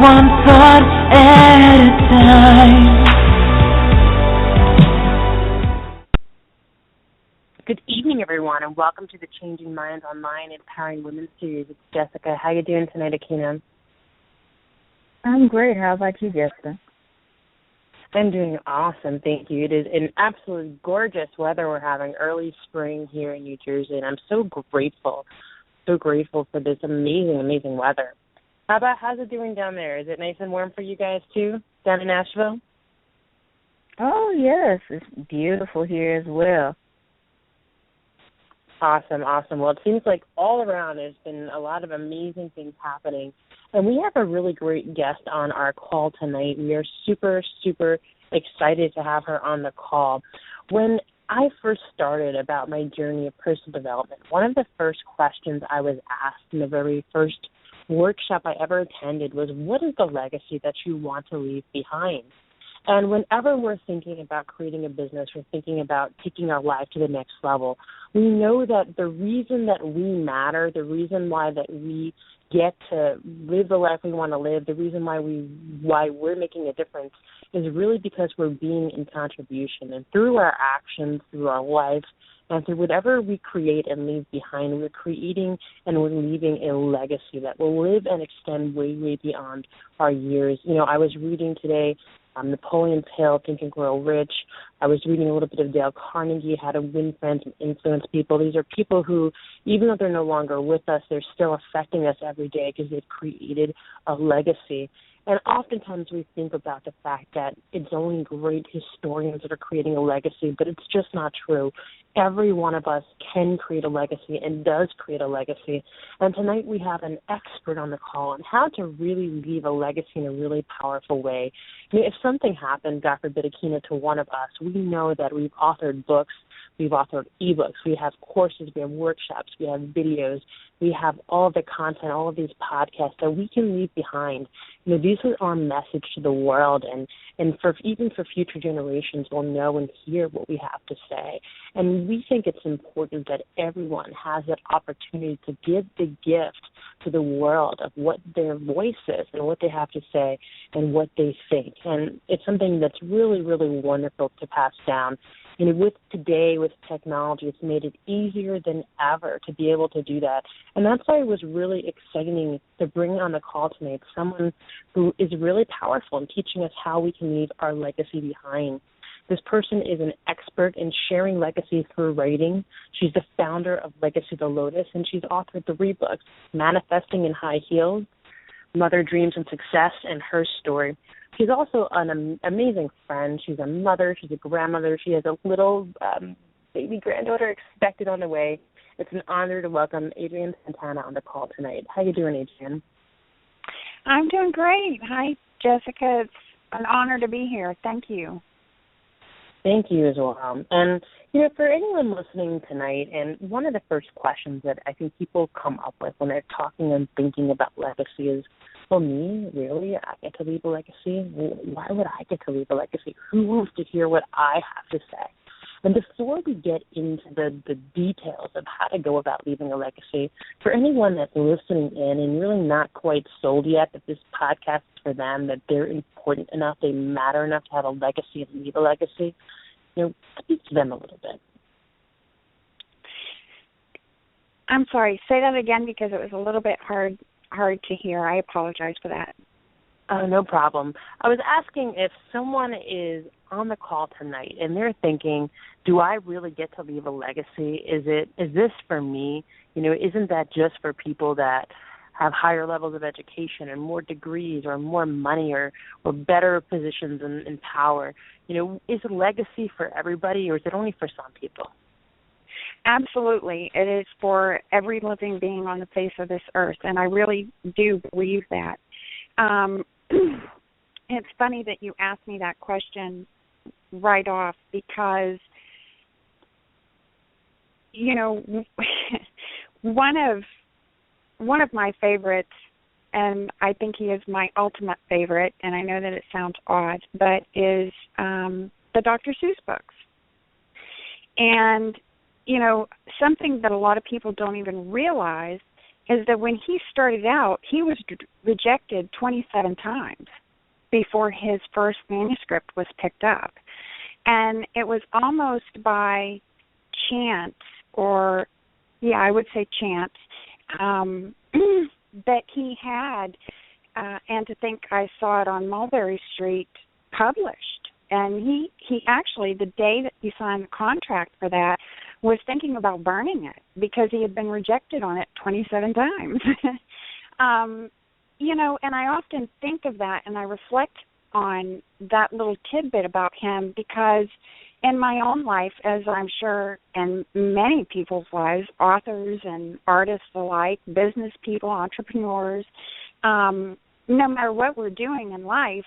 one thought at a time. Good evening, everyone, and welcome to the Changing Minds Online Empowering Women series. It's Jessica. How you doing tonight, Akina? I'm great. How about you, Jessica? I'm doing awesome, thank you. It is an absolutely gorgeous weather we're having, early spring here in New Jersey, and I'm so grateful for this amazing weather. How's it doing down there? Is it nice and warm for you guys, too, down in Nashville? Oh, yes. It's beautiful here as well. Awesome. Well, it seems like all around there's been a lot of amazing things happening. And we have a really great guest on our call tonight. We are super excited to have her on the call. When I first started about my journey of personal development, one of the first questions I was asked in the very first workshop I ever attended was, what is the legacy that you want to leave behind? And whenever we're thinking about creating a business, we're thinking about taking our life to the next level, we know that the reason that we matter, the reason why that we get to live the life we want to live, the reason why we're making a difference is really because we're being in contribution. And through our actions, through our life, and through whatever we create and leave behind, we're creating and we're leaving a legacy that will live and extend way beyond our years. You know, I was reading today Napoleon's Hill, Think and Grow Rich. I was reading a little bit of Dale Carnegie, How to Win Friends and Influence People. These are people who, even though they're no longer with us, they're still affecting us every day because they've created a legacy. And oftentimes we think about the fact that it's only great historians that are creating a legacy, but it's just not true. Every one of us can create a legacy and does create a legacy. And tonight we have an expert on the call on how to really leave a legacy in a really powerful way. I mean, if something happened, God forbid, Akina, to one of us, we know that we've authored books, we've authored ebooks, we have courses, we have workshops, we have videos, we have all of the content, all of these podcasts that we can leave behind. You know, these are our message to the world, and for even for future generations will know and hear what we have to say. And we think it's important that everyone has that opportunity to give the gift to the world of what their voice is and what they have to say and what they think. And it's something that's really wonderful to pass down. And with technology, it's made it easier than ever to be able to do that. And that's why it was really exciting to bring on the call tonight someone who is really powerful in teaching us how we can leave our legacy behind. This person is an expert in sharing legacy through writing. She's the founder of Legacy the Lotus, and she's authored 3 books, Manifesting in High Heels, Mother Dreams and Success, and Her Story. She's also an amazing friend. She's a mother. She's a grandmother. She has a little baby granddaughter expected on the way. It's an honor to welcome Adrienne Santana on the call tonight. How you doing, Adrienne? I'm doing great. Hi, Jessica. It's an honor to be here. Thank you. Thank you as well. And, you know, for anyone listening tonight, and one of the first questions that I think people come up with when they're talking and thinking about legacy is, well, me, really? I get to leave a legacy? Why would I get to leave a legacy? Who wants to hear what I have to say? And before we get into the details of how to go about leaving a legacy, for anyone that's listening in and really not quite sold yet that this podcast is for them, that they're important enough, they matter enough to have a legacy and leave a legacy, you know, speak to them a little bit. I'm sorry. Say that again because it was a little bit hard to hear. I apologize for that. No problem. I was asking if someone is on the call tonight and they're thinking, do I really get to leave a legacy? Is this for me? You know, isn't that just for people that have higher levels of education and more degrees or more money or better positions in power? You know, is a legacy for everybody or is it only for some people? Absolutely. It is for every living being on the face of this earth, and I really do believe that. It's funny that you asked me that question right off because, you know, one of my favorites, and I think he is my ultimate favorite, and I know that it sounds odd, but is the Dr. Seuss books. And, you know, something that a lot of people don't even realize is that when he started out, he was rejected 27 times before his first manuscript was picked up. And it was almost by chance, or, yeah, I would say chance, that he had, and to think I saw it on Mulberry Street, published. And he actually, the day that he signed the contract for that, was thinking about burning it because he had been rejected on it 27 times. You know, and I often think of that and I reflect on that little tidbit about him because in my own life, as I'm sure in many people's lives, authors and artists alike, business people, entrepreneurs, no matter what we're doing in life,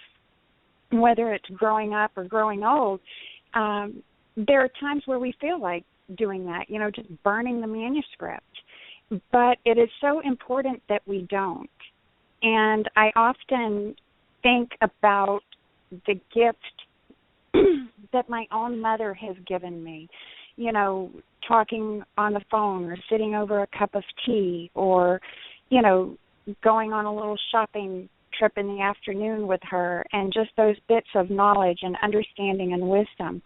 whether it's growing up or growing old, there are times where we feel like doing that, you know, just burning the manuscript. But it is so important that we don't. And I often think about the gift that my own mother has given me, you know, talking on the phone or sitting over a cup of tea or, you know, going on a little shopping trip in the afternoon with her, and just those bits of knowledge and understanding and wisdom.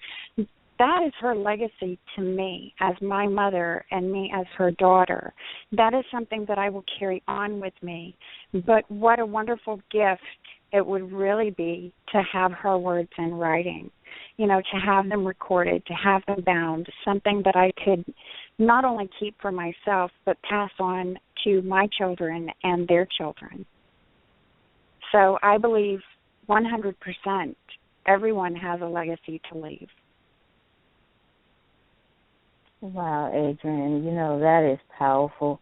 That is her legacy to me as my mother and me as her daughter. That is something that I will carry on with me. But what a wonderful gift it would really be to have her words in writing, you know, to have them recorded, to have them bound, something that I could not only keep for myself but pass on to my children and their children. So I believe 100% everyone has a legacy to leave. Wow, Adrienne, you know, that is powerful.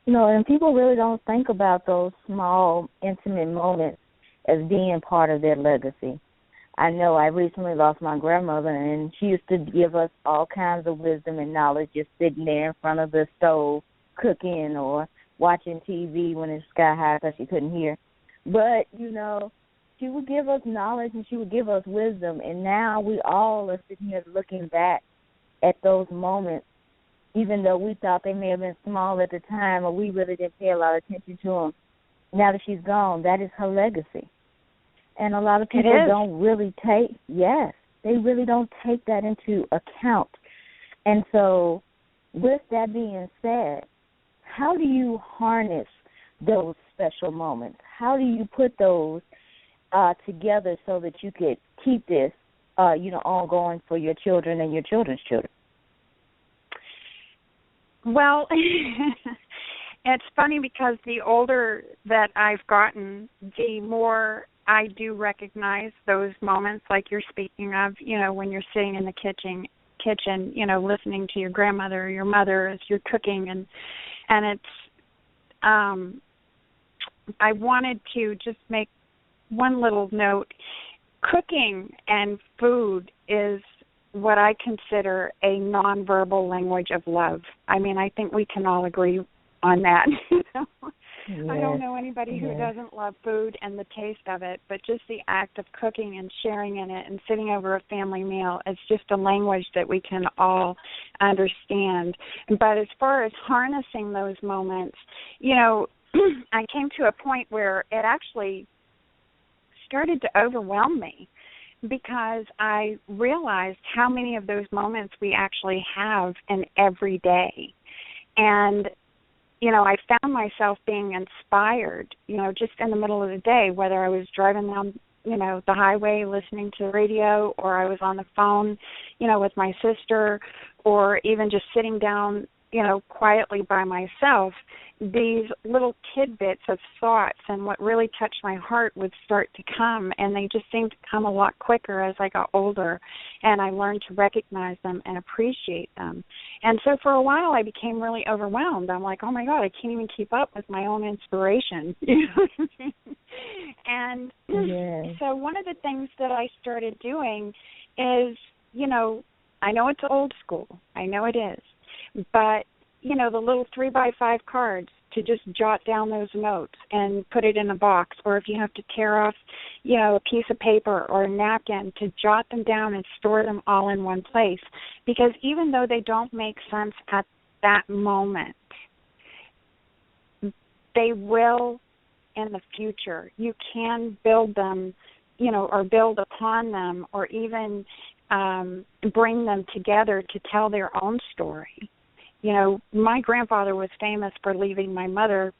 You know, and people really don't think about those small, intimate moments as being part of their legacy. I know I recently lost my grandmother, and she used to give us all kinds of wisdom and knowledge just sitting there in front of the stove cooking or watching TV when it's sky high because she couldn't hear. But, you know, she would give us knowledge and she would give us wisdom, and now we all are sitting here looking back at those moments, even though we thought they may have been small at the time or we really didn't pay a lot of attention to them. Now that she's gone, that is her legacy. And a lot of people don't really they really don't take that into account. And so with that being said, how do you harness those special moments? How do you put those together so that you could keep this, ongoing for your children and your children's children? Well, it's funny because the older that I've gotten, the more I do recognize those moments like you're speaking of, you know, when you're sitting in the kitchen, you know, listening to your grandmother or your mother as you're cooking, and it's I wanted to just make one little note. Cooking and food is what I consider a nonverbal language of love. I mean, I think we can all agree on that. Yes. I don't know anybody who doesn't love food and the taste of it, but just the act of cooking and sharing in it and sitting over a family meal is just a language that we can all understand. But as far as harnessing those moments, you know, I came to a point where it actually started to overwhelm me because I realized how many of those moments we actually have in every day. And, you know, I found myself being inspired, you know, just in the middle of the day, whether I was driving down, you know, the highway listening to the radio, or I was on the phone, you know, with my sister, or even just sitting down, you know, quietly by myself. These little tidbits of thoughts and what really touched my heart would start to come, and they just seemed to come a lot quicker as I got older, and I learned to recognize them and appreciate them. And so for a while I became really overwhelmed. I'm like, oh my God, I can't even keep up with my own inspiration. And so one of the things that I started doing is, you know, I know it's old school. I know it is. But you know, the little 3x5 cards to just jot down those notes and put it in a box, or if you have to tear off, you know, a piece of paper or a napkin, to jot them down and store them all in one place. Because even though they don't make sense at that moment, they will in the future. You can build them, or build upon them, or even bring them together to tell their own story. My grandfather was famous for leaving my mother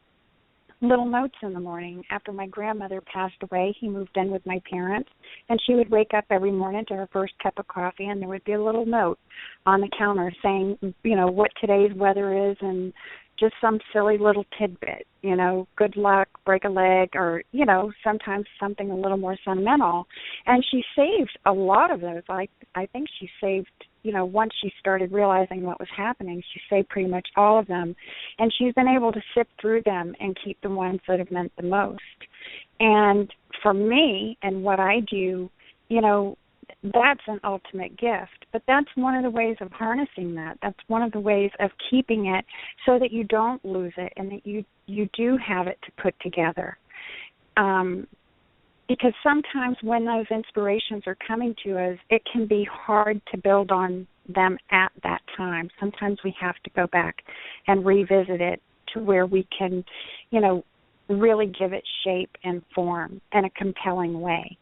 little notes in the morning. After my grandmother passed away, he moved in with my parents, and she would wake up every morning to her first cup of coffee, and there would be a little note on the counter saying, what today's weather is, and just some silly little tidbit, good luck, break a leg, or, sometimes something a little more sentimental. And she saved a lot of those. I think she saved, once she started realizing what was happening, she saved pretty much all of them. And she's been able to sift through them and keep the ones that have meant the most. And for me and what I do, that's an ultimate gift. But that's one of the ways of harnessing that. That's one of the ways of keeping it so that you don't lose it and that you do have it to put together. Because sometimes when those inspirations are coming to us, it can be hard to build on them at that time. Sometimes we have to go back and revisit it to where we can, really give it shape and form in a compelling way.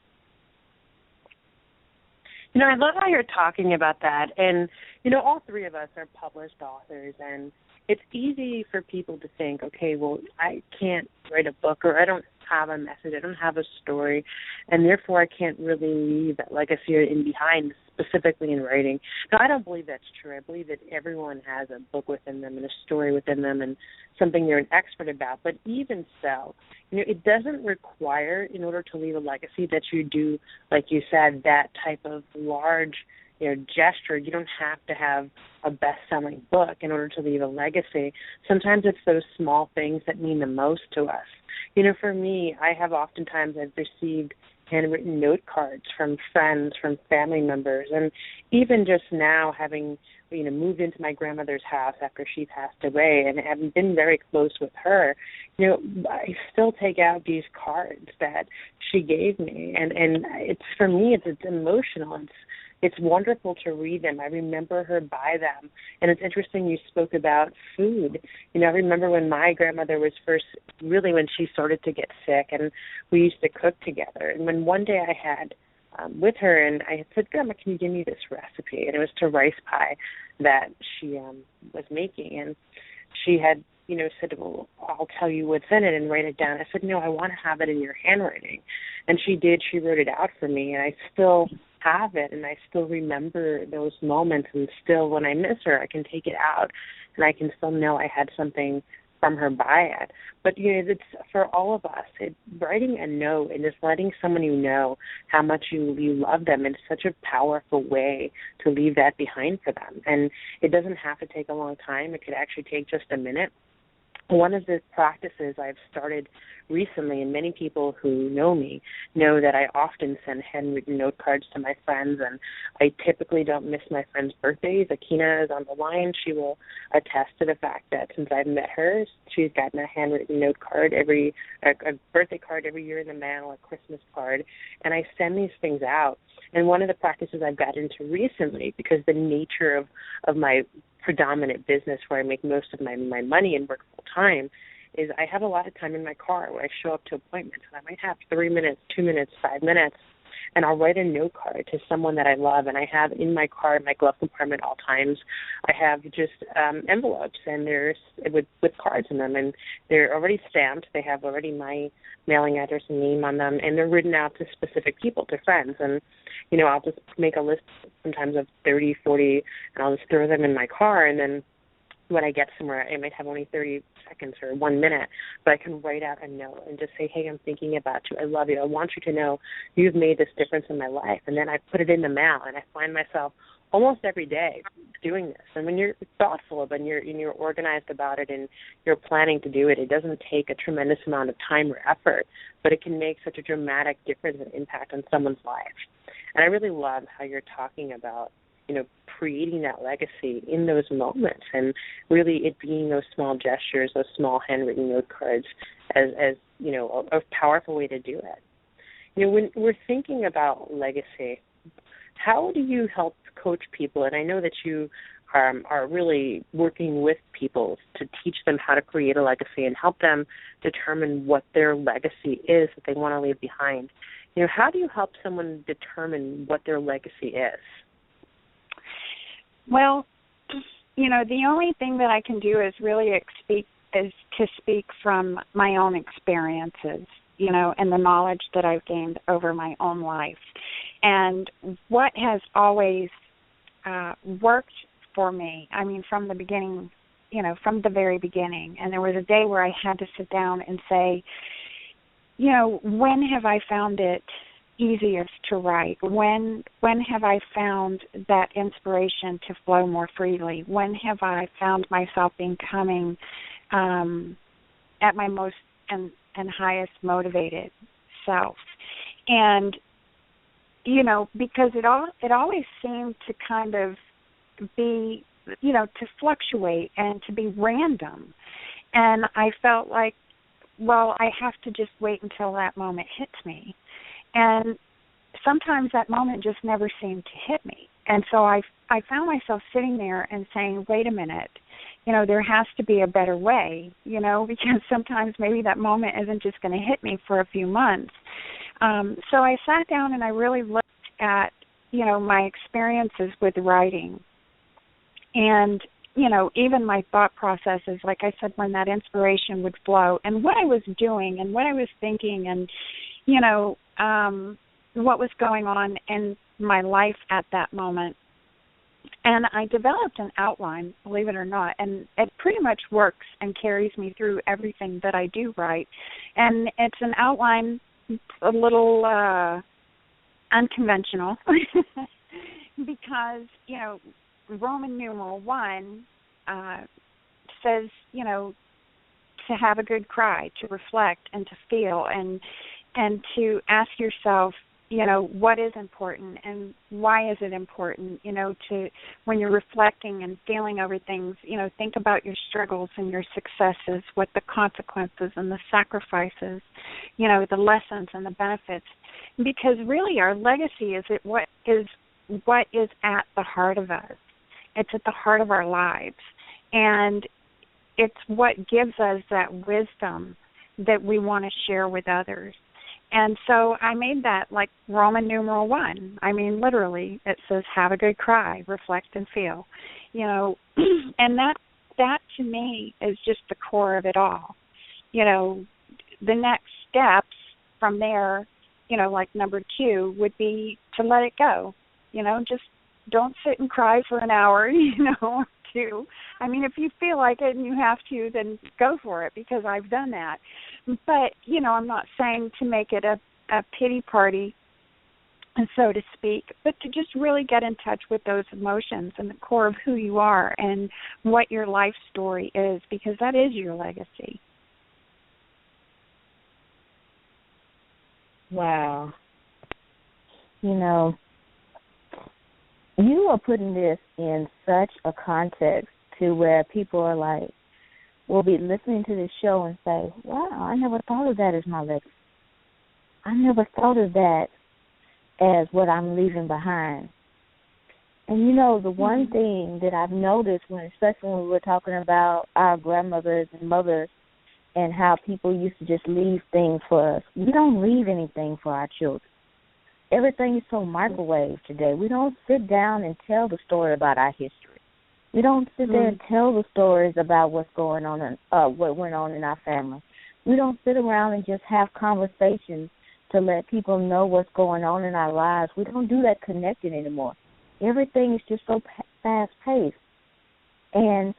I love how you're talking about that. And, all three of us are published authors, and it's easy for people to think, okay, well, I can't write a book, or I don't have a message, I don't have a story, and therefore I can't really leave that legacy in behind, specifically in writing. Now, I don't believe that's true. I believe that everyone has a book within them and a story within them and something they're an expert about. But even so, it doesn't require, in order to leave a legacy, that you do, like you said, that type of large gesture. You don't have to have a best-selling book in order to leave a legacy. Sometimes it's those small things that mean the most to us. For me, I've received handwritten note cards from friends, from family members, and even just now having, moved into my grandmother's house after she passed away and having been very close with her, I still take out these cards that she gave me, and it's, for me, it's emotional. It's wonderful to read them. I remember her by them. And it's interesting you spoke about food. I remember when my grandmother was when she started to get sick, and we used to cook together. And when one day I had with her, and I said, Grandma, can you give me this recipe? And it was to rice pie that she was making. And she had, said, well, I'll tell you what's in it and write it down. I said, no, I want to have it in your handwriting. And she did. She wrote it out for me, and I still have it, and I still remember those moments, and still when I miss her, I can take it out, and I can still know I had something from her by it. But, it's for all of us, writing a note and just letting someone know how much you love them is such a powerful way to leave that behind for them. And it doesn't have to take a long time. It could actually take just a minute. One of the practices I've started recently, and many people who know me know that I often send handwritten note cards to my friends, and I typically don't miss my friends' birthdays. Akina is on the line. She will attest to the fact that since I've met her, she's gotten a handwritten note card a birthday card every year in the mail, a Christmas card, and I send these things out. And one of the practices I've got into recently, because the nature of my predominant business where I make most of my money and work full time, is I have a lot of time in my car where I show up to appointments, and I might have 3 minutes, 2 minutes, 5 minutes, and I'll write a note card to someone that I love, and I have in my car, in my glove compartment at all times, I have just envelopes, and there's with cards in them, and they're already stamped. They have already my mailing address and name on them, and they're written out to specific people, to friends, and I'll just make a list sometimes of 30, 40, and I'll just throw them in my car, and then when I get somewhere, I might have only 30 seconds or 1 minute, but I can write out a note and just say, hey, I'm thinking about you. I love you. I want you to know you've made this difference in my life. And then I put it in the mail, and I find myself almost every day doing this. And when you're thoughtful and you're organized about it and you're planning to do it, it doesn't take a tremendous amount of time or effort, but it can make such a dramatic difference and impact on someone's life. And I really love how you're talking about creating that legacy in those moments, and really it being those small gestures, those small handwritten note cards as a powerful way to do it. When we're thinking about legacy, how do you help coach people? And I know that you are really working with people to teach them how to create a legacy and help them determine what their legacy is that they want to leave behind. How do you help someone determine what their legacy is? Well, the only thing that I can do is really speak from my own experiences, and the knowledge that I've gained over my own life. And what has always worked for me, from the beginning, from the very beginning, and there was a day where I had to sit down and say, when have I found it easiest to write? When have I found that inspiration to flow more freely? When have I found myself becoming at my most and highest motivated self? And because it always seemed to kind of be, to fluctuate and to be random. And I felt like, well, I have to just wait until that moment hits me. And sometimes that moment just never seemed to hit me. And so I found myself sitting there and saying, wait a minute, there has to be a better way, because sometimes maybe that moment isn't just going to hit me for a few months. So I sat down and I really looked at, my experiences with writing. And, even my thought processes, like I said, when that inspiration would flow, and what I was doing and what I was thinking and, what was going on in my life at that moment. And I developed an outline, believe it or not, and it pretty much works and carries me through everything that I do write. And it's an outline a little unconventional because, Roman numeral 1 says, to have a good cry, to reflect and to feel and to ask yourself, what is important and why is it important, to when you're reflecting and feeling over things, think about your struggles and your successes, what the consequences and the sacrifices, the lessons and the benefits. Because really our legacy is what is at the heart of us. It's at the heart of our lives. And it's what gives us that wisdom that we want to share with others. And so I made that like Roman numeral 1. Literally, it says, have a good cry, reflect and feel. And that to me is just the core of it all. The next steps from there, like number 2 would be to let it go. Just don't sit and cry for an hour, or 2. If you feel like it and you have to, then go for it, because I've done that. But, I'm not saying to make it a pity party, so to speak, but to just really get in touch with those emotions and the core of who you are and what your life story is, because that is your legacy. Wow. You are putting this in such a context to where people are like, will be listening to this show and say, wow, I never thought of that as my legacy. I never thought of that as what I'm leaving behind. And, the one thing that I've noticed, especially when we were talking about our grandmothers and mothers and how people used to just leave things for us, we don't leave anything for our children. Everything is so microwave today. We don't sit down and tell the story about our history. We don't sit there and tell the stories about what's going on and what went on in our family. We don't sit around and just have conversations to let people know what's going on in our lives. We don't do that connecting anymore. Everything is just so fast-paced. And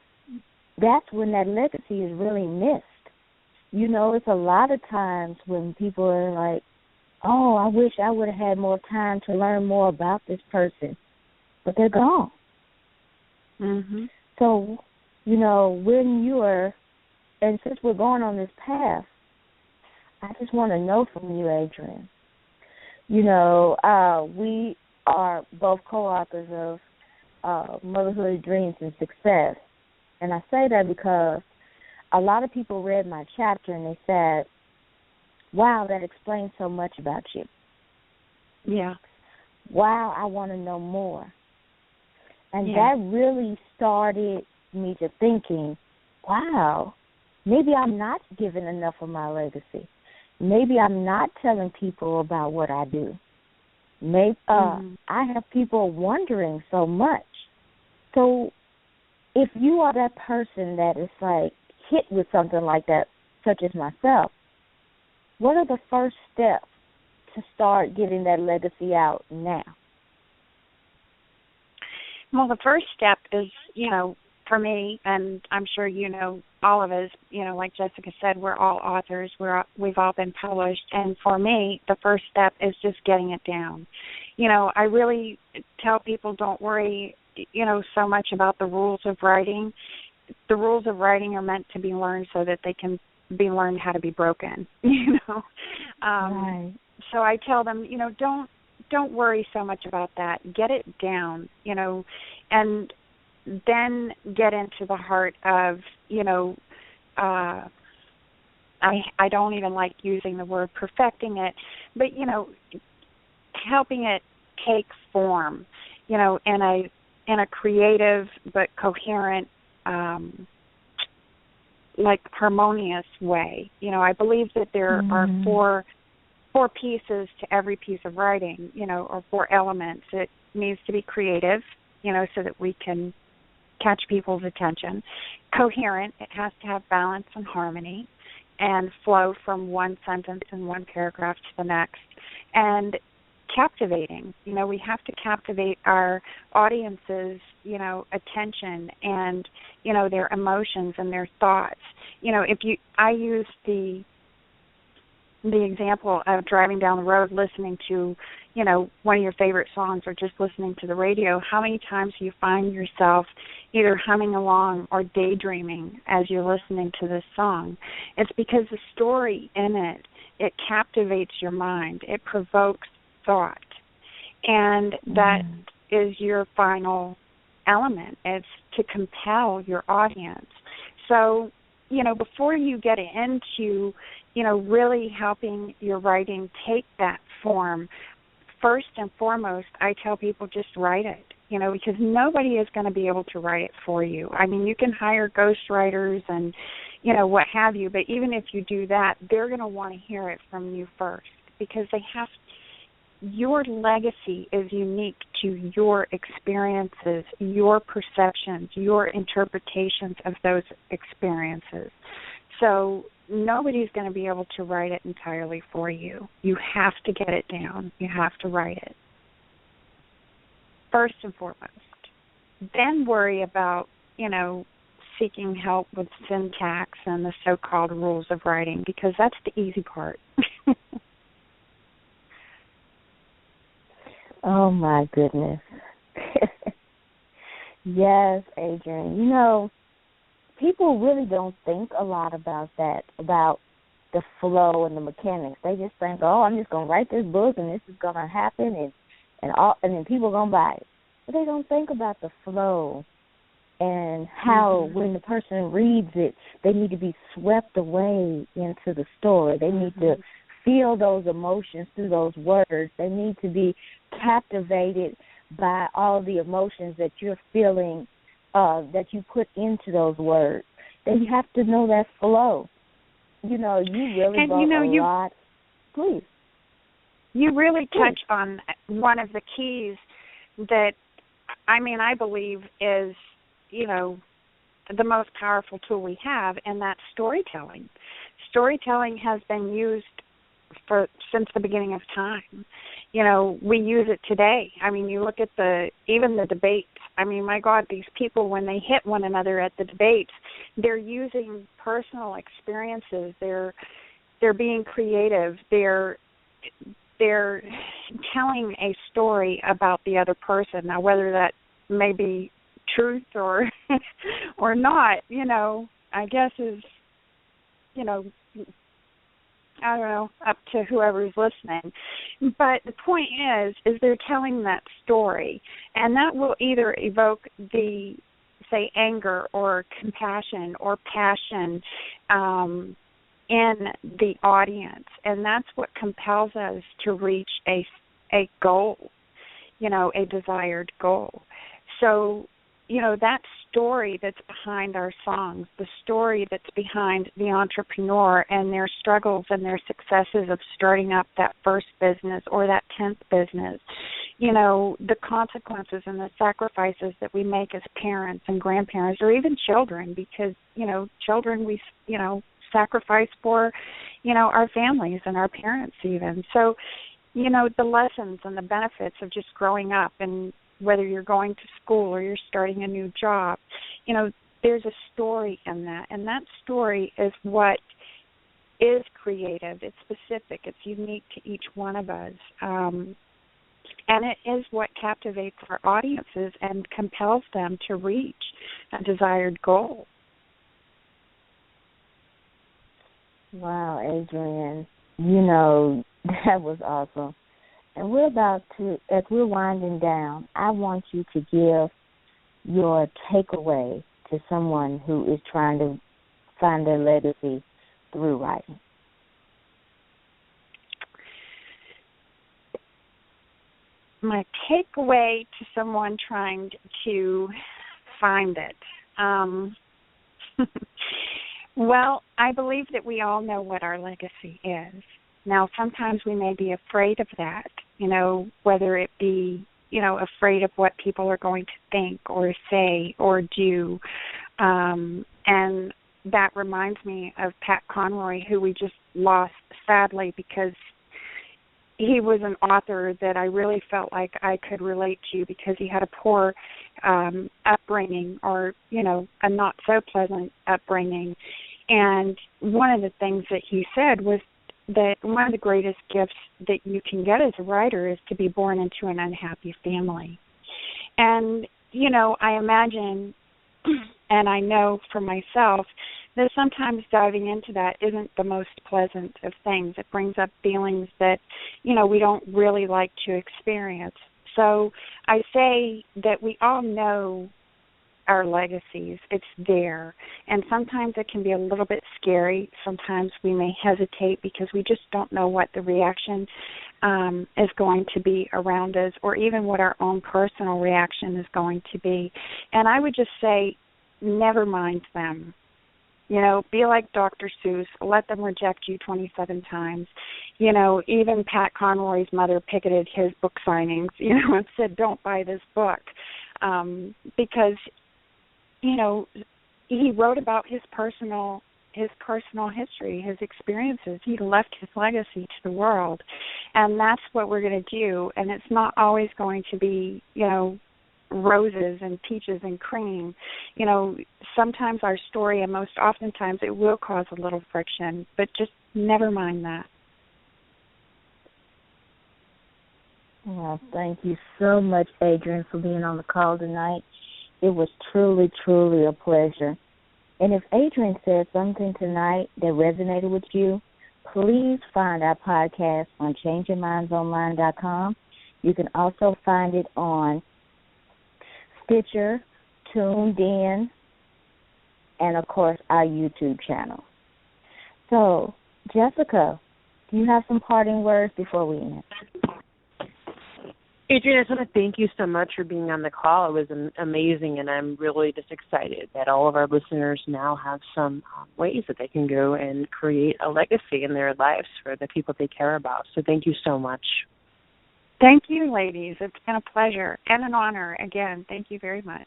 that's when that legacy is really missed. It's a lot of times when people are like, oh, I wish I would have had more time to learn more about this person. But they're gone. Mm-hmm. So, when you are, and since we're going on this path, I just want to know from you, Adrienne. We are both co-authors of Motherhood, Dreams, and Success. And I say that because a lot of people read my chapter and they said, wow, that explains so much about you. Yeah. Wow, I want to know more. And that really started me to thinking, wow, maybe I'm not giving enough of my legacy. Maybe I'm not telling people about what I do. Maybe I have people wondering so much. So if you are that person that is like hit with something like that, such as myself, what are the first steps to start getting that legacy out now? Well, the first step is, for me, and I'm sure all of us, like Jessica said, we're all authors. We've all been published. And for me, the first step is just getting it down. I really tell people don't worry, so much about the rules of writing. The rules of writing are meant to be learned so that they can be learned how to be broken, Right. So I tell them, don't worry so much about that. Get it down, and then get into the heart of, I don't even like using the word perfecting it, but, helping it take form, in a creative but coherent, harmonious way. I believe that there are four pieces to every piece of writing, or four elements. It needs to be creative, so that we can catch people's attention. Coherent, it has to have balance and harmony and flow from one sentence and one paragraph to the next. And captivating, we have to captivate our audience's, attention and, their emotions and their thoughts. I use the example of driving down the road listening to, one of your favorite songs or just listening to the radio. How many times do you find yourself either humming along or daydreaming as you're listening to this song? It's because the story in it captivates your mind. It provokes thought. And that is your final element. It's to compel your audience. So, before you get into, really helping your writing take that form, first and foremost, I tell people just write it, because nobody is going to be able to write it for you. I mean, you can hire ghostwriters and, what have you, but even if you do that, they're going to want to hear it from you first, because your legacy is unique to your experiences, your perceptions, your interpretations of those experiences. So nobody's going to be able to write it entirely for you. You have to get it down. You have to write it, first and foremost. Then worry about, seeking help with syntax and the so-called rules of writing, because that's the easy part. Oh, my goodness. Yes, Adrienne. People really don't think a lot about that, about the flow and the mechanics. They just think, oh, I'm just going to write this book and this is going to happen and then people are going to buy it. But they don't think about the flow and how when the person reads it, they need to be swept away into the story. They need to feel those emotions through those words. They need to be captivated by all the emotions that you're feeling, that you put into those words. They have to know that flow. You really brought a lot. Please. You really touch on one of the keys that, I believe is, the most powerful tool we have, and that's storytelling. Storytelling has been used since the beginning of time. We use it today. You look at even the debates. My God, these people, when they hit one another at the debates, they're using personal experiences. They're being creative. They're telling a story about the other person. Now, whether that may be truth or or not, I guess is, I don't know, up to whoever's listening. But the point is they're telling that story, and that will either evoke the, say, anger or compassion or passion in the audience, and that's what compels us to reach a goal, a desired goal. So, that story that's behind our songs, the story that's behind the entrepreneur and their struggles and their successes of starting up that first business or that 10th business, the consequences and the sacrifices that we make as parents and grandparents or even children, because, children we, sacrifice for, our families and our parents even. So, the lessons and the benefits of just growing up, and whether you're going to school or you're starting a new job, there's a story in that. And that story is what is creative. It's specific. It's unique to each one of us. And it is what captivates our audiences and compels them to reach a desired goal. Wow, Adrienne, that was awesome. And we're about to, as we're winding down, I want you to give your takeaway to someone who is trying to find their legacy through writing. My takeaway to someone trying to find it. Well, I believe that we all know what our legacy is. Now, sometimes we may be afraid of that, whether it be, afraid of what people are going to think or say or do. And that reminds me of Pat Conroy, who we just lost, sadly, because he was an author that I really felt like I could relate to because he had a poor upbringing or, a not-so-pleasant upbringing. And one of the things that he said was that one of the greatest gifts that you can get as a writer is to be born into an unhappy family. And, I imagine and I know for myself that sometimes diving into that isn't the most pleasant of things. It brings up feelings that, we don't really like to experience. So I say that we all know our legacies. It's there. And sometimes it can be a little bit scary. Sometimes we may hesitate because we just don't know what the reaction is going to be around us, or even what our own personal reaction is going to be. And I would just say, never mind them. Be like Dr. Seuss. Let them reject you 27 times. Even Pat Conroy's mother picketed his book signings, and said, don't buy this book. Because he wrote about his personal history, his experiences. He left his legacy to the world, and that's what we're going to do. And it's not always going to be, roses and peaches and cream. Sometimes our story, and most oftentimes, it will cause a little friction, but just never mind that. Well, thank you so much, Adrienne, for being on the call tonight. It was truly, truly a pleasure. And if Adrienne said something tonight that resonated with you, please find our podcast on ChangeYourMindsOnline.com. You can also find it on Stitcher, Tuned In, and, of course, our YouTube channel. So, Jessica, do you have some parting words before we end? Adrienne, I just want to thank you so much for being on the call. It was amazing, and I'm really just excited that all of our listeners now have some ways that they can go and create a legacy in their lives for the people they care about. So thank you so much. Thank you, ladies. It's been a pleasure and an honor. Again, thank you very much.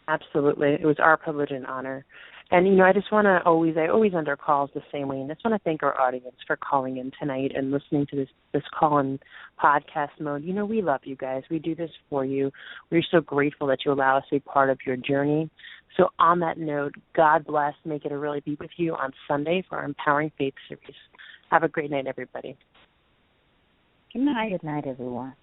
Absolutely. It was our privilege and honor. And, I just want to I always end our calls the same way. And I just want to thank our audience for calling in tonight and listening to this call in podcast mode. We love you guys. We do this for you. We're so grateful that you allow us to be part of your journey. So on that note, God bless. Make it a really be with you on Sunday for our Empowering Faith series. Have a great night, everybody. Good night. Good night, everyone.